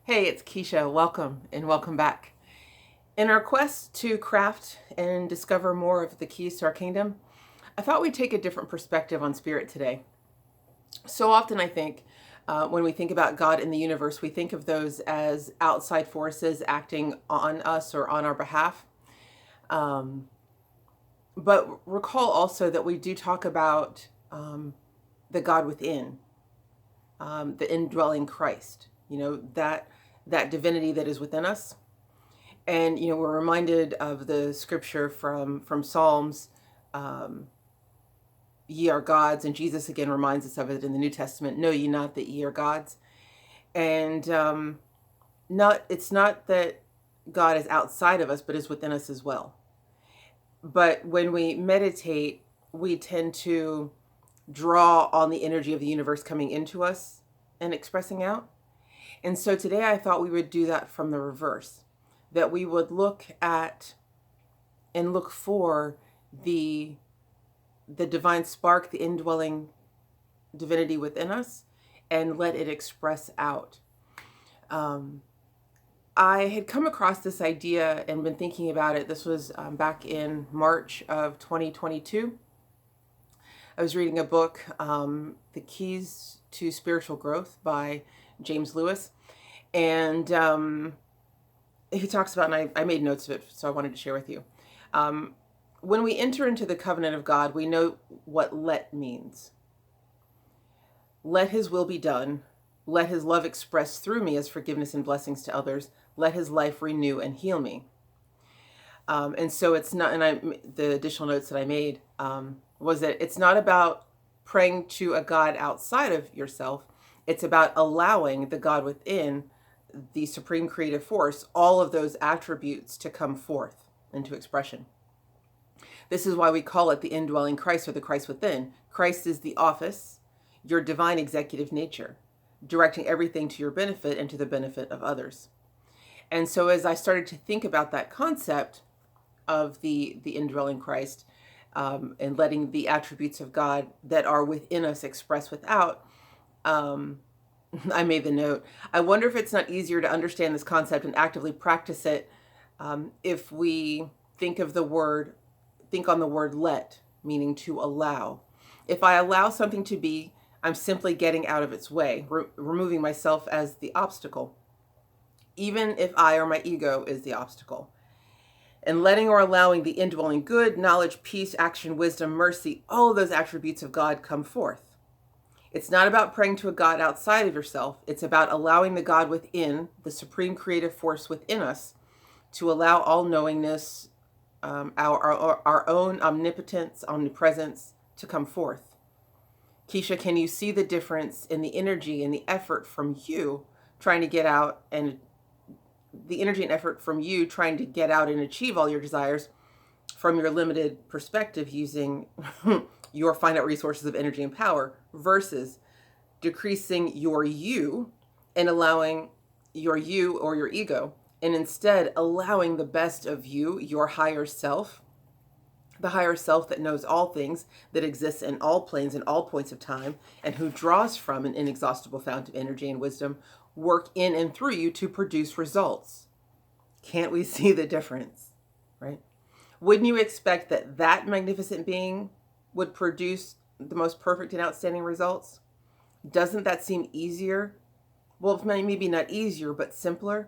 Hey, it's Kesha. Welcome and welcome back. In our quest to craft and discover more of the keys to our kingdom, I thought we'd take a different perspective on spirit today. So often, I think, when we think about God in the universe, we think of those as outside forces acting on us or on our behalf. Um, but recall also that we do talk about the God within, the indwelling Christ. That divinity that is within us. And we're reminded of the scripture from Psalms, ye are gods, and Jesus again reminds us of it in the New Testament. Know ye not that ye are gods? And it's not that God is outside of us, but is within us as well. But when we meditate, we tend to draw on the energy of the universe coming into us and expressing out. And so today I thought we would do that from the reverse, that we would look at and look for the divine spark, the indwelling divinity within us, and let it express out. I had come across this idea and been thinking about it. This was back in March of 2022. I was reading a book, The Keys to Spiritual Growth by James Lewis. And he talks about, and I made notes of it, so I wanted to share with you. When we enter into the covenant of God, we know what let means. Let his will be done. Let his love express through me as forgiveness and blessings to others. Let his life renew and heal me. And so it's not, and the additional notes that I made was that it's not about praying to a God outside of yourself. It's about allowing the God within, the supreme creative force, all of those attributes to come forth into expression. This is why we call it the indwelling Christ, or the Christ within. Christ is the office, your divine executive nature, directing everything to your benefit and to the benefit of others. And so as I started to think about that concept of the indwelling Christ, and letting the attributes of God that are within us express without, I made the note, I wonder if it's not easier to understand this concept and actively practice it if we think on the word let, meaning to allow. If I allow something to be, I'm simply getting out of its way, removing myself as the obstacle, even if I or my ego is the obstacle. And letting or allowing the indwelling good, knowledge, peace, action, wisdom, mercy, all of those attributes of God come forth. It's not about praying to a God outside of yourself. It's about allowing the God within, the supreme creative force within us, to allow all knowingness, our own omnipotence, omnipresence to come forth. Kesha, can you see the difference in the energy and the effort from you trying to get out and achieve all your desires from your limited perspective using your finite resources of energy and power, versus decreasing your you and allowing your you or your ego, and instead allowing the best of you, your higher self, the higher self that knows all things, that exists in all planes and all points of time, and who draws from an inexhaustible fount of energy and wisdom, work in and through you to produce results. Can't we see the difference, right? Wouldn't you expect that magnificent being would produce the most perfect and outstanding results? Doesn't that seem easier? Well, maybe not easier, but simpler.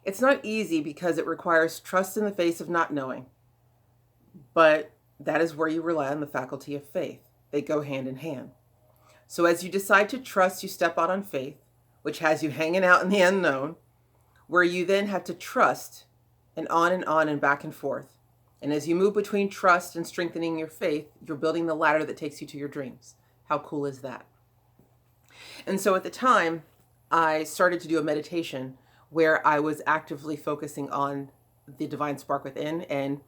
It's not easy because it requires trust in the face of not knowing. But that is where you rely on the faculty of faith. They go hand in hand. So as you decide to trust, you step out on faith, which has you hanging out in the unknown, where you then have to trust, and on and back and forth. And as you move between trust and strengthening your faith, you're building the ladder that takes you to your dreams. How cool is that? And so at the time, I started to do a meditation where I was actively focusing on the divine spark within and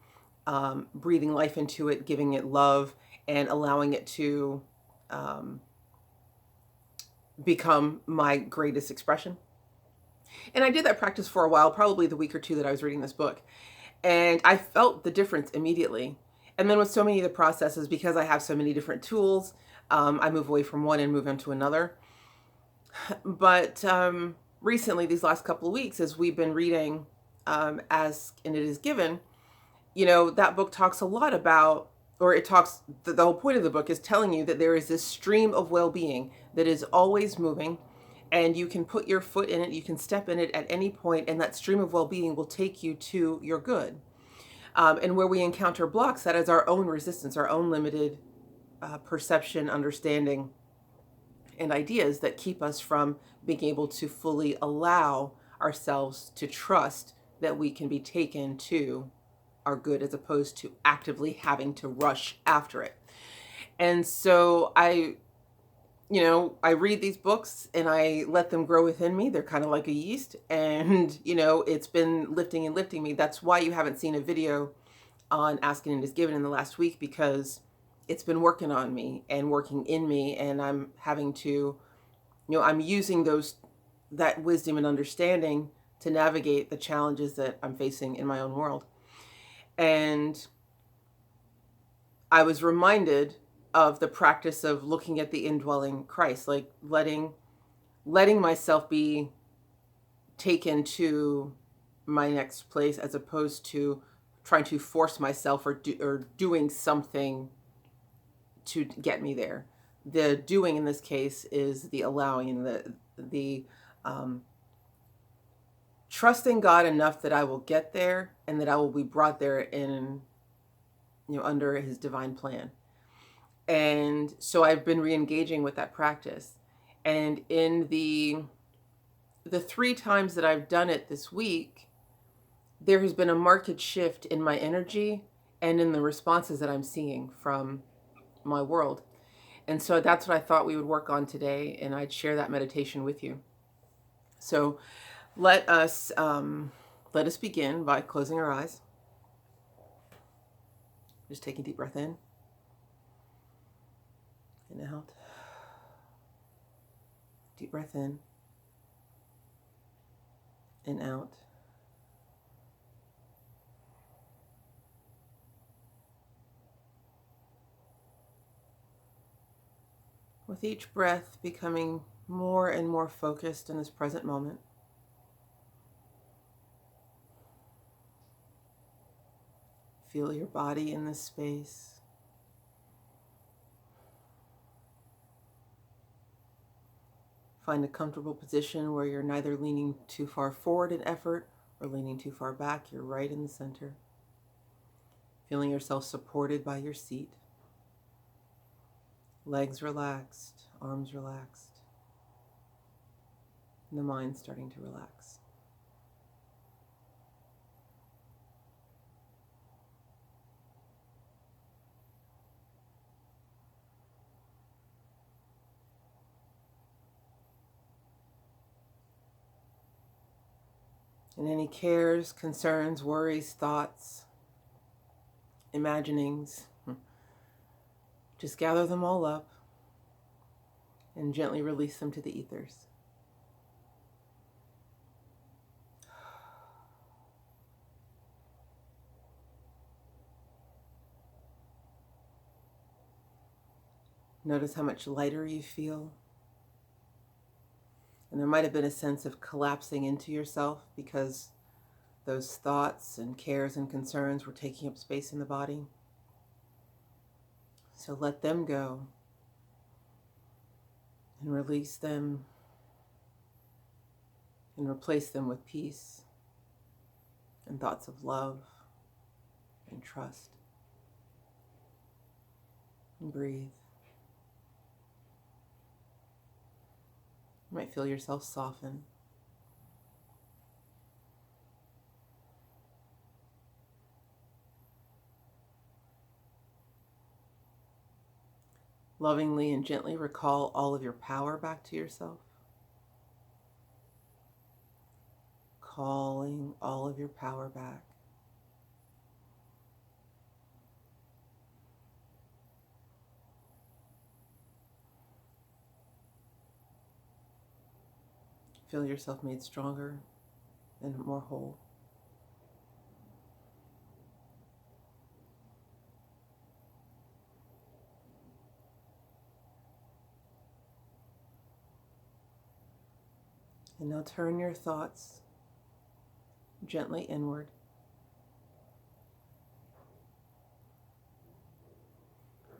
breathing life into it, giving it love, and allowing it to become my greatest expression. And I did that practice for a while, probably the week or two that I was reading this book. And I felt the difference immediately. And then with so many of the processes, because I have so many different tools, I move away from one and move into another. But recently, these last couple of weeks, as we've been reading Ask and It Is Given, that book talks a lot about, or it talks, the whole point of the book is telling you that there is this stream of well-being that is always moving, and you can put your foot in it, you can step in it at any point, and that stream of well-being will take you to your good. And where we encounter blocks, that is our own resistance, our own limited perception, understanding, and ideas that keep us from being able to fully allow ourselves to trust that we can be taken to our good, as opposed to actively having to rush after it. And so I read these books and I let them grow within me. They're kind of like a yeast, and it's been lifting and lifting me. That's why you haven't seen a video on Asking and It Is Given in the last week, because it's been working on me and working in me, and I'm having to, I'm using that wisdom and understanding to navigate the challenges that I'm facing in my own world. And I was reminded of the practice of looking at the indwelling Christ, like letting myself be taken to my next place, as opposed to trying to force myself or doing something to get me there. The doing in this case is the allowing, the trusting God enough that I will get there and that I will be brought there in, under His divine plan. And so I've been re-engaging with that practice. And in the 3 times that I've done it this week, there has been a marked shift in my energy and in the responses that I'm seeing from my world. And so that's what I thought we would work on today, and I'd share that meditation with you. So let us begin by closing our eyes. Just taking a deep breath in and out. Deep breath in and out. With each breath becoming more and more focused in this present moment. Feel your body in this space. Find a comfortable position where you're neither leaning too far forward in effort or leaning too far back. You're right in the center. Feeling yourself supported by your seat. Legs relaxed, arms relaxed, and the mind starting to relax. And any cares, concerns, worries, thoughts, imaginings, just gather them all up and gently release them to the ethers. Notice how much lighter you feel. And there might have been a sense of collapsing into yourself because those thoughts and cares and concerns were taking up space in the body. So let them go and release them and replace them with peace and thoughts of love and trust. And breathe. You might feel yourself soften. Lovingly and gently recall all of your power back to yourself. Calling all of your power back. Feel yourself made stronger and more whole. And now turn your thoughts gently inward.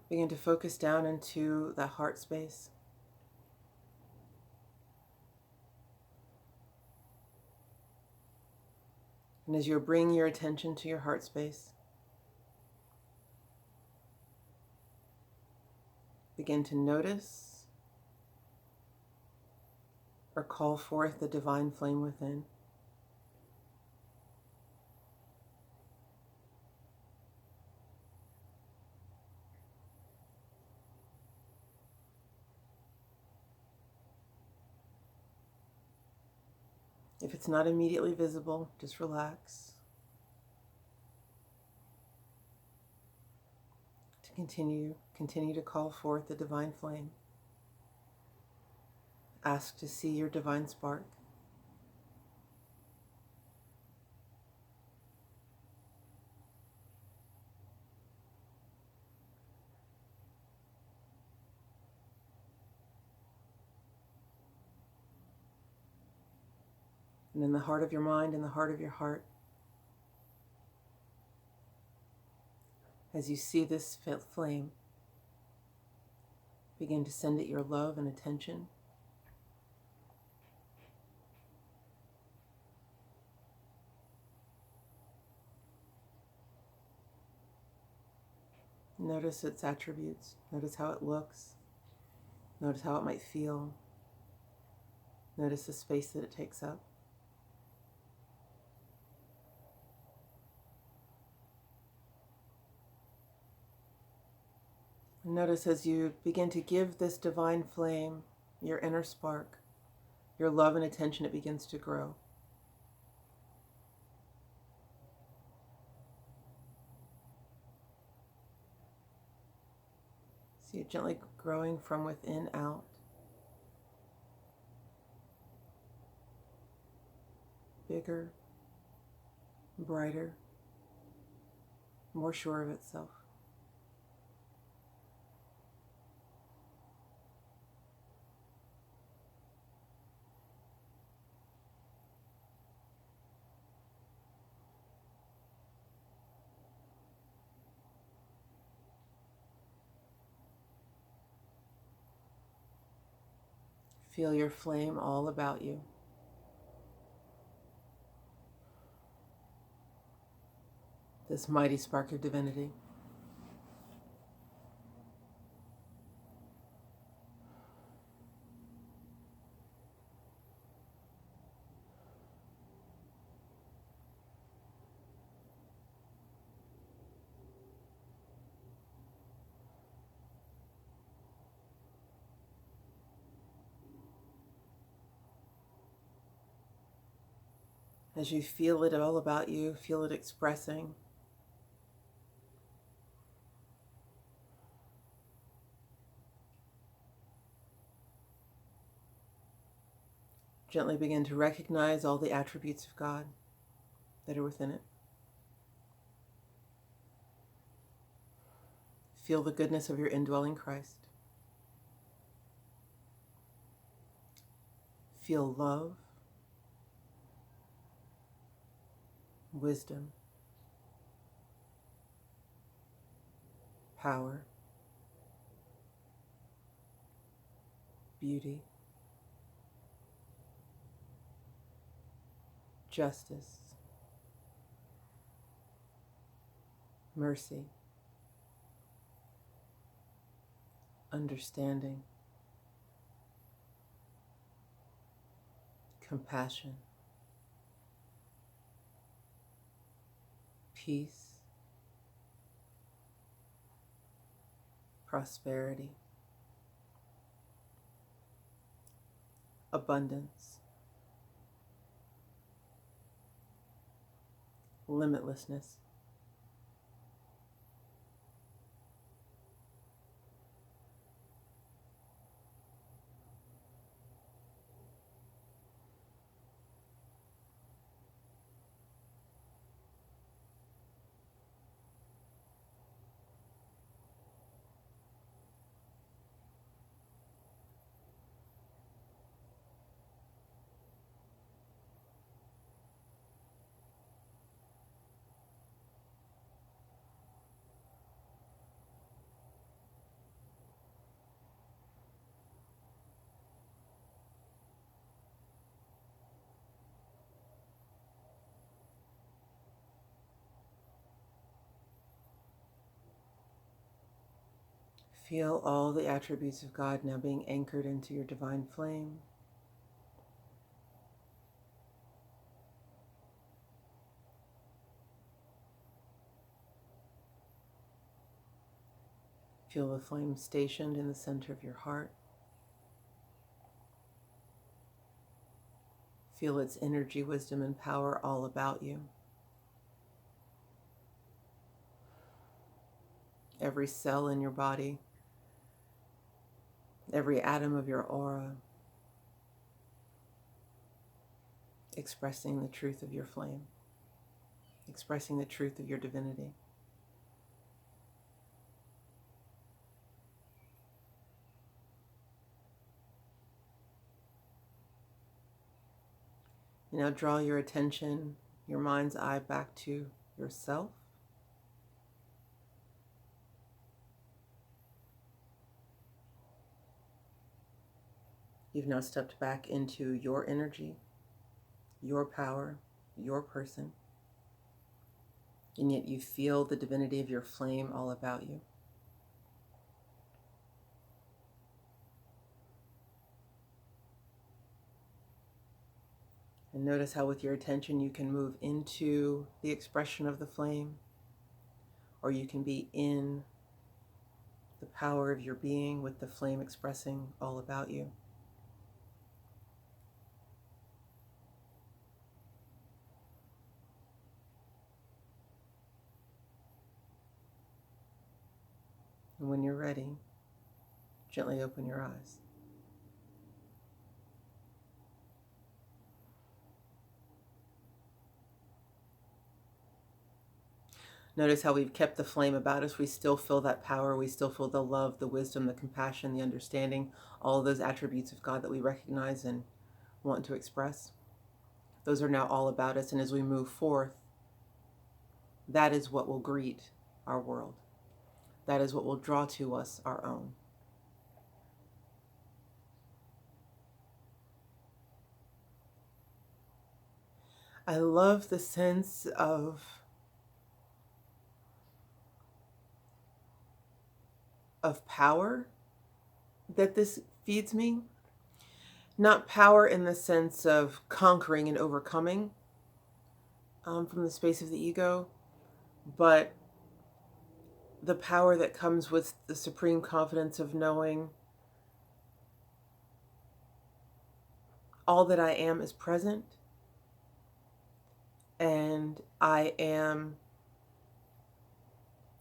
Begin to focus down into that heart space. And as you bring your attention to your heart space, begin to notice or call forth the divine flame within. If it's not immediately visible, just relax. To continue to call forth the divine flame. Ask to see your divine spark. And in the heart of your mind, in the heart of your heart, as you see this flame, begin to send it your love and attention. Notice its attributes. Notice how it looks. Notice how it might feel. Notice the space that it takes up. And notice as you begin to give this divine flame your inner spark, your love and attention, it begins to grow. See it gently growing from within out. Bigger, brighter, more sure of itself. Feel your flame all about you. This mighty spark of divinity. As you feel it all about you, feel it expressing. Gently begin to recognize all the attributes of God that are within it. Feel the goodness of your indwelling Christ. Feel love, wisdom, power, beauty, justice, mercy, understanding, compassion, peace, prosperity, abundance, limitlessness, Feel all the attributes of God now being anchored into your divine flame. Feel the flame stationed in the center of your heart. Feel its energy, wisdom, and power all about you. Every cell in your body, every atom of your aura, expressing the truth of your flame, expressing the truth of your divinity. Now draw your attention, your mind's eye, back to yourself. You've now stepped back into your energy, your power, your person, and yet you feel the divinity of your flame all about you. And notice how with your attention you can move into the expression of the flame, or you can be in the power of your being with the flame expressing all about you. And when you're ready, gently open your eyes. Notice how we've kept the flame about us. We still feel that power. We still feel the love, the wisdom, the compassion, the understanding, all of those attributes of God that we recognize and want to express. Those are now all about us. And as we move forth, that is what will greet our world. That is what will draw to us our own. I love the sense of power that this feeds me. Not power in the sense of conquering and overcoming from the space of the ego, but the power that comes with the supreme confidence of knowing all that I am is present, and I am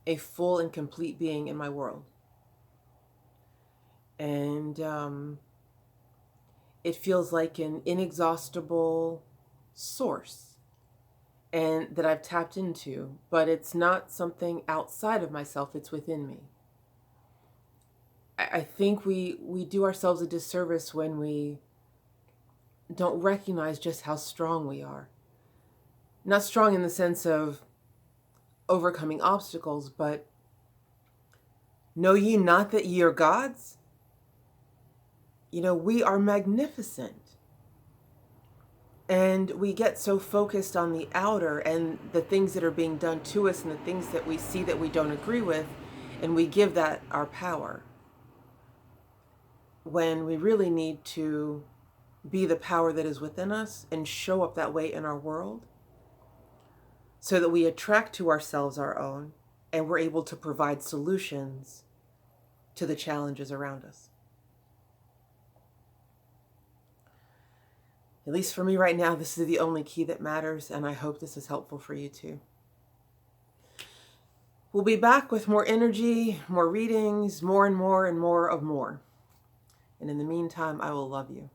a full and complete being in my world. And it feels like an inexhaustible source and that I've tapped into, but it's not something outside of myself, it's within me. I think we do ourselves a disservice when we don't recognize just how strong we are. Not strong in the sense of overcoming obstacles, but know ye not that ye are gods? You know, we are magnificent. And we get so focused on the outer and the things that are being done to us and the things that we see that we don't agree with, and we give that our power. When we really need to be the power that is within us and show up that way in our world so that we attract to ourselves our own and we're able to provide solutions to the challenges around us. At least for me right now, this is the only key that matters, and I hope this is helpful for you too. We'll be back with more energy, more readings, more and more and more of more. And in the meantime, I will love you.